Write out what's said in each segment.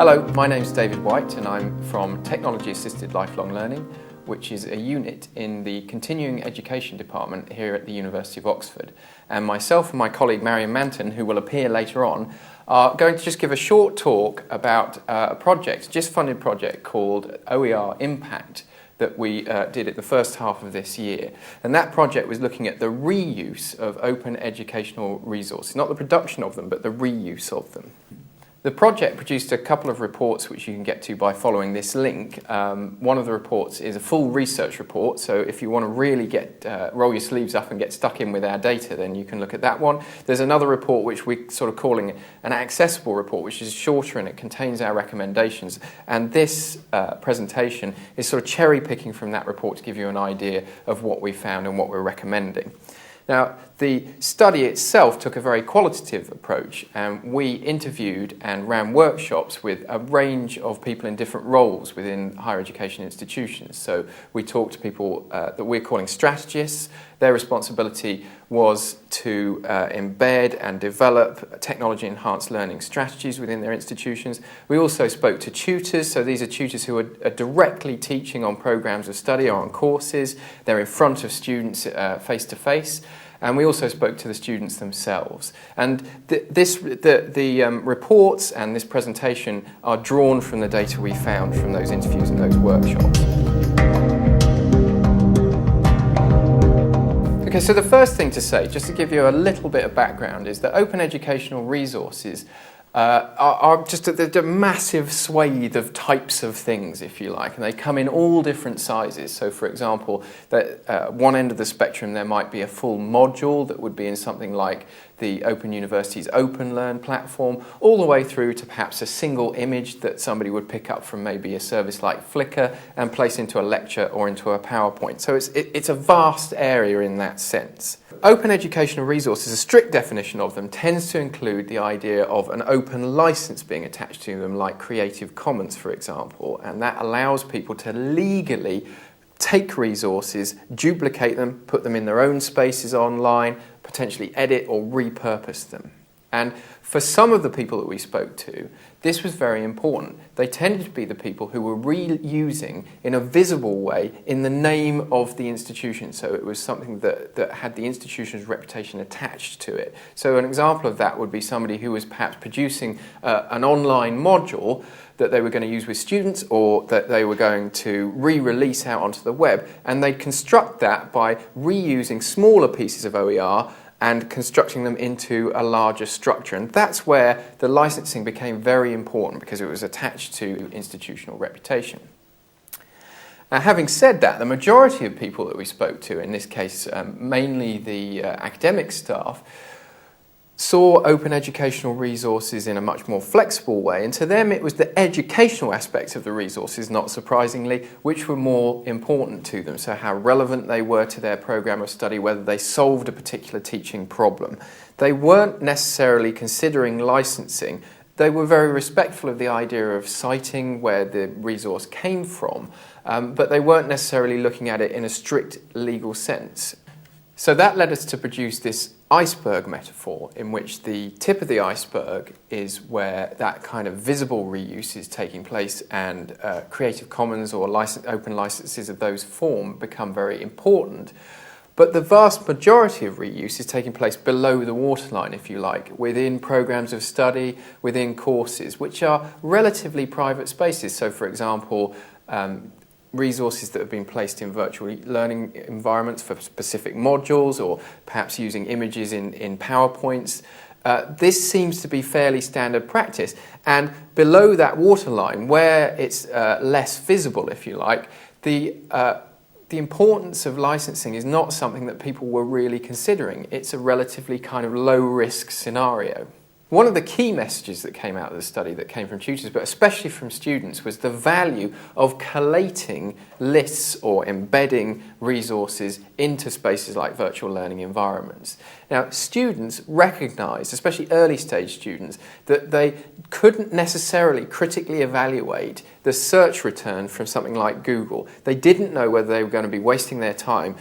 Hello, my name's David White and I'm from Technology Assisted Lifelong Learning, which is a unit in the Continuing Education Department here at the University of Oxford. And myself and my colleague Marion Manton, who will appear later on, are going to just give a short talk about a project, just funded project called OER Impact that we did at the first half of this year. And that project was looking at the reuse of open educational resources, not the production of them, but the reuse of them. The project produced a couple of reports which you can get to by following this link. One of the reports is a full research report, so if you want to really roll your sleeves up and get stuck in with our data, then you can look at that one. There's another report which we're sort of calling an accessible report, which is shorter and it contains our recommendations. And this presentation is sort of cherry picking from that report to give you an idea of what we found and what we're recommending. Now, the study itself took a very qualitative approach, and we interviewed and ran workshops with a range of people in different roles within higher education institutions. So we talked to people that we're calling strategists. Their responsibility was to embed and develop technology-enhanced learning strategies within their institutions. We also spoke to tutors, so these are tutors who are directly teaching on programs of study or on courses. They're in front of students face-to-face. And we also spoke to the students themselves. And the reports and this presentation are drawn from the data we found from those interviews and those workshops. Okay, so the first thing to say, just to give you a little bit of background, is that open educational resources are just a massive swathe of types of things, if you like, and they come in all different sizes. So, for example, at one end of the spectrum there might be a full module that would be in something like the Open University's Open Learn platform, all the way through to perhaps a single image that somebody would pick up from maybe a service like Flickr and place into a lecture or into a PowerPoint. So it's a vast area in that sense. Open educational resources, a strict definition of them, tends to include the idea of an open license being attached to them, like Creative Commons, for example, and that allows people to legally take resources, duplicate them, put them in their own spaces online, potentially edit or repurpose them. And for some of the people that we spoke to, this was very important. They tended to be the people who were reusing in a visible way in the name of the institution. So it was something that had the institution's reputation attached to it. So an example of that would be somebody who was perhaps producing an online module that they were going to use with students or that they were going to re-release out onto the web, and they'd construct that by reusing smaller pieces of OER and constructing them into a larger structure. And that's where the licensing became very important because it was attached to institutional reputation. Now, having said that, the majority of people that we spoke to, in this case mainly the academic staff, saw open educational resources in a much more flexible way, and to them it was the educational aspects of the resources, not surprisingly, which were more important to them. So how relevant they were to their program of study, whether they solved a particular teaching problem. They weren't necessarily considering licensing. They were very respectful of the idea of citing where the resource came from, but they weren't necessarily looking at it in a strict legal sense. So that led us to produce this iceberg metaphor, in which the tip of the iceberg is where that kind of visible reuse is taking place, and Creative Commons or open licenses of those form become very important. But the vast majority of reuse is taking place below the waterline, if you like, within programs of study, within courses, which are relatively private spaces. So, for example, resources that have been placed in virtual learning environments for specific modules, or perhaps using images in PowerPoints. This seems to be fairly standard practice. And below that waterline, where it's less visible, if you like, the importance of licensing is not something that people were really considering. It's a relatively kind of low-risk scenario. One of the key messages that came out of the study, that came from tutors, but especially from students, was the value of collating lists or embedding resources into spaces like virtual learning environments. Now, students recognised, especially early stage students, that they couldn't necessarily critically evaluate the search return from something like Google. They didn't know whether they were going to be wasting their time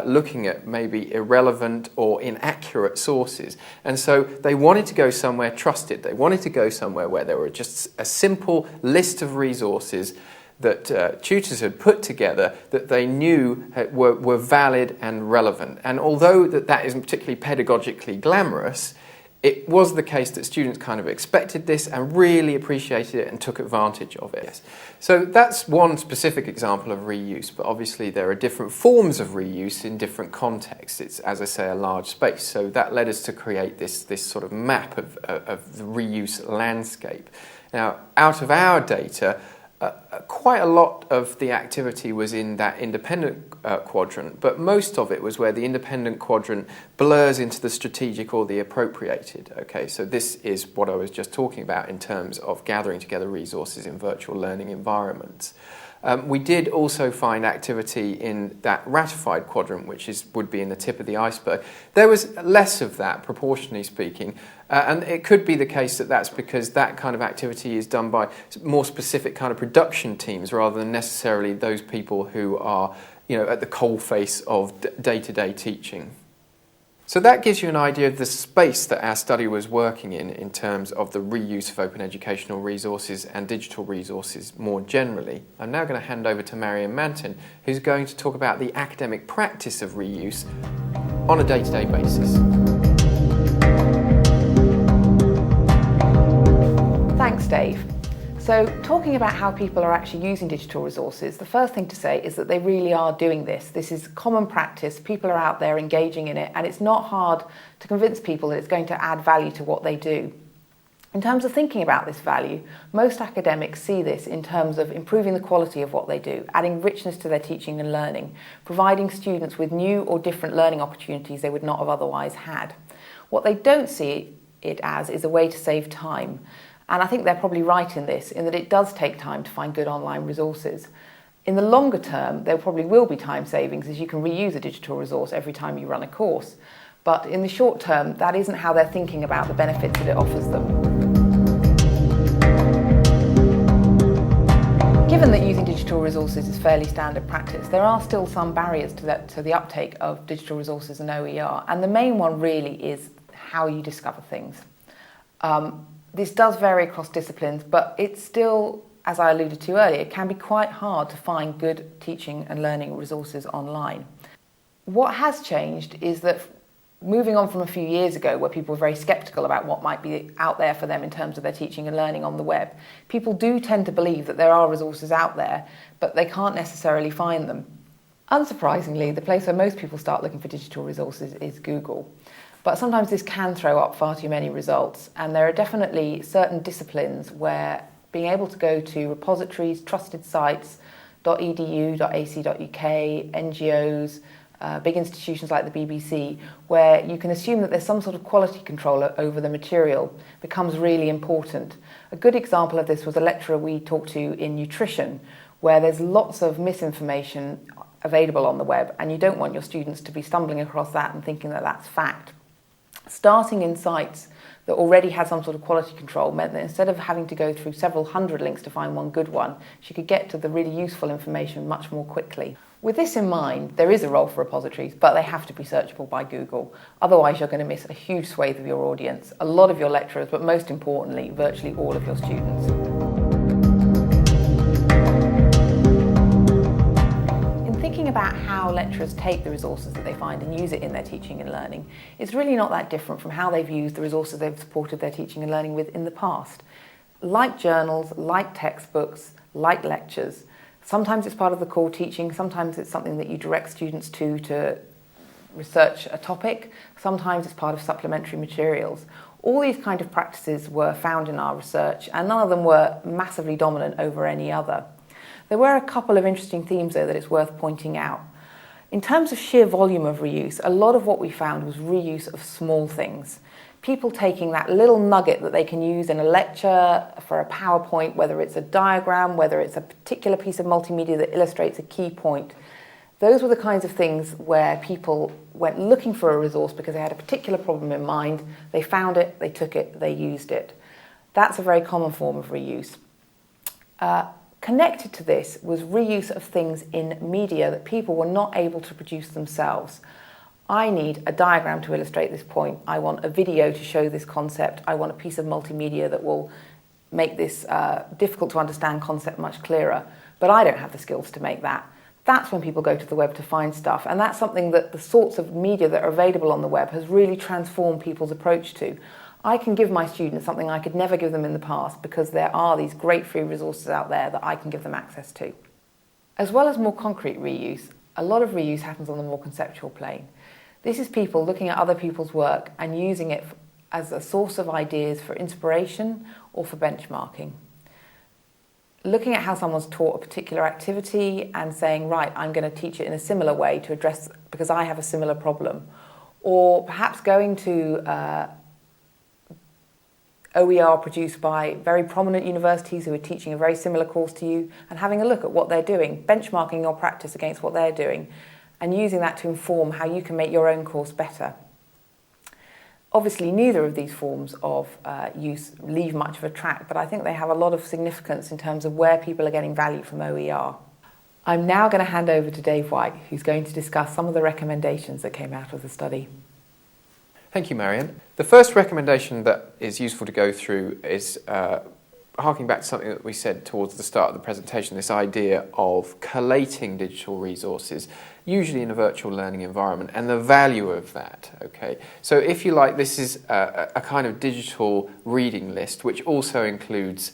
looking at maybe irrelevant or inaccurate sources. And so they wanted to go somewhere trusted. They wanted to go somewhere where there were just a simple list of resources that tutors had put together that they knew were valid and relevant. And although that isn't particularly pedagogically glamorous, it was the case that students kind of expected this and really appreciated it and took advantage of it. So that's one specific example of reuse, but obviously there are different forms of reuse in different contexts. It's, as I say, a large space. So that led us to create this sort of map of the reuse landscape. Now, out of our data, quite a lot of the activity was in that independent quadrant, but most of it was where the independent quadrant blurs into the strategic or the appropriated. Okay, so this is what I was just talking about in terms of gathering together resources in virtual learning environments. We did also find activity in that ratified quadrant, which would be in the tip of the iceberg. There was less of that, proportionally speaking, and it could be the case that that's because that kind of activity is done by more specific kind of production teams rather than necessarily those people who are, at the coalface of day-to-day teaching. So that gives you an idea of the space that our study was working in terms of the reuse of open educational resources and digital resources more generally. I'm now going to hand over to Marion Manton, who's going to talk about the academic practice of reuse on a day-to-day basis. Thanks, Dave. So, talking about how people are actually using digital resources, the first thing to say is that they really are doing this. This is common practice, people are out there engaging in it, and it's not hard to convince people that it's going to add value to what they do. In terms of thinking about this value, most academics see this in terms of improving the quality of what they do, adding richness to their teaching and learning, providing students with new or different learning opportunities they would not have otherwise had. What they don't see it as is a way to save time. And I think they're probably right in this, in that it does take time to find good online resources. In the longer term, there probably will be time savings as you can reuse a digital resource every time you run a course. But in the short term, that isn't how they're thinking about the benefits that it offers them. Given that using digital resources is fairly standard practice, there are still some barriers to the uptake of digital resources and OER. And the main one really is how you discover things. This does vary across disciplines, but it's still, as I alluded to earlier, it can be quite hard to find good teaching and learning resources online. What has changed is that moving on from a few years ago where people were very sceptical about what might be out there for them in terms of their teaching and learning on the web, people do tend to believe that there are resources out there, but they can't necessarily find them. Unsurprisingly, the place where most people start looking for digital resources is Google. But sometimes this can throw up far too many results, and there are definitely certain disciplines where being able to go to repositories, trusted sites, .edu, .ac.uk, NGOs, big institutions like the BBC, where you can assume that there's some sort of quality control over the material, becomes really important. A good example of this was a lecturer we talked to in nutrition, where there's lots of misinformation available on the web, and you don't want your students to be stumbling across that and thinking that that's fact. Starting in sites that already had some sort of quality control meant that instead of having to go through several hundred links to find one good one, she could get to the really useful information much more quickly. With this in mind, there is a role for repositories, but they have to be searchable by Google. Otherwise, you're going to miss a huge swathe of your audience, a lot of your lecturers, but most importantly, virtually all of your students. Thinking about how lecturers take the resources that they find and use it in their teaching and learning, it's really not that different from how they've used the resources they've supported their teaching and learning with in the past. Like journals, like textbooks, like lectures, sometimes it's part of the core teaching, sometimes it's something that you direct students to research a topic, sometimes it's part of supplementary materials. All these kind of practices were found in our research, and none of them were massively dominant over any other. There were a couple of interesting themes though that it's worth pointing out. In terms of sheer volume of reuse, a lot of what we found was reuse of small things. People taking that little nugget that they can use in a lecture, for a PowerPoint, whether it's a diagram, whether it's a particular piece of multimedia that illustrates a key point. Those were the kinds of things where people went looking for a resource because they had a particular problem in mind, they found it, they took it, they used it. That's a very common form of reuse. Connected to this was reuse of things in media that people were not able to produce themselves. I need a diagram to illustrate this point. I want a video to show this concept. I want a piece of multimedia that will make this difficult to understand concept much clearer. But I don't have the skills to make that. That's when people go to the web to find stuff. And that's something that the sorts of media that are available on the web has really transformed people's approach to. I can give my students something I could never give them in the past because there are these great free resources out there that I can give them access to. As well as more concrete reuse, a lot of reuse happens on the more conceptual plane. This is people looking at other people's work and using it as a source of ideas for inspiration or for benchmarking. Looking at how someone's taught a particular activity and saying, right, I'm going to teach it in a similar way to address, because I have a similar problem. Or perhaps going to OER produced by very prominent universities who are teaching a very similar course to you and having a look at what they're doing, benchmarking your practice against what they're doing and using that to inform how you can make your own course better. Obviously, neither of these forms of use leave much of a track, but I think they have a lot of significance in terms of where people are getting value from OER. I'm now going to hand over to Dave White, who's going to discuss some of the recommendations that came out of the study. Thank you, Marion. The first recommendation that is useful to go through is harking back to something that we said towards the start of the presentation, this idea of collating digital resources, usually in a virtual learning environment, and the value of that. Okay, so if you like, this is a kind of digital reading list, which also includes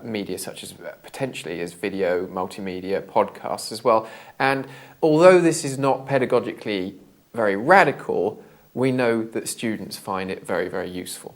media such as potentially as video, multimedia, podcasts as well. And although this is not pedagogically very radical, we know that students find it very, very useful.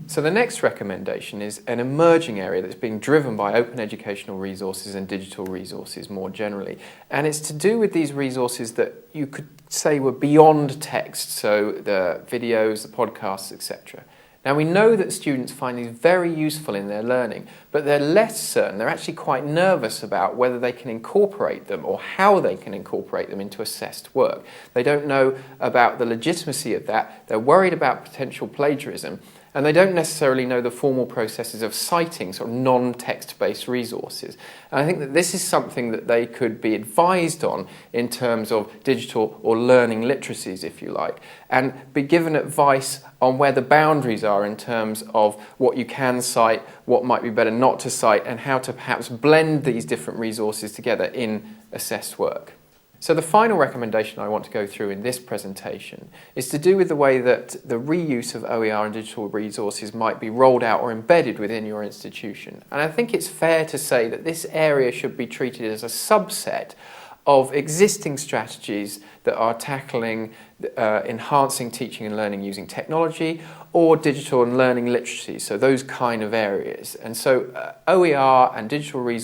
So the next recommendation is an emerging area that's being driven by open educational resources and digital resources more generally. And it's to do with these resources that you could say were beyond text, so the videos, the podcasts, etc. Now we know that students find these very useful in their learning, but they're less certain, they're actually quite nervous about whether they can incorporate them or how they can incorporate them into assessed work. They don't know about the legitimacy of that, they're worried about potential plagiarism, and they don't necessarily know the formal processes of citing sort of non-text-based resources. And I think that this is something that they could be advised on in terms of digital or learning literacies, if you like, and be given advice on where the boundaries are in terms of what you can cite, what might be better not to cite, and how to perhaps blend these different resources together in assessed work. So the final recommendation I want to go through in this presentation is to do with the way that the reuse of OER and digital resources might be rolled out or embedded within your institution. And I think it's fair to say that this area should be treated as a subset of existing strategies that are tackling enhancing teaching and learning using technology or digital and learning literacy, so those kind of areas. And so OER and digital resources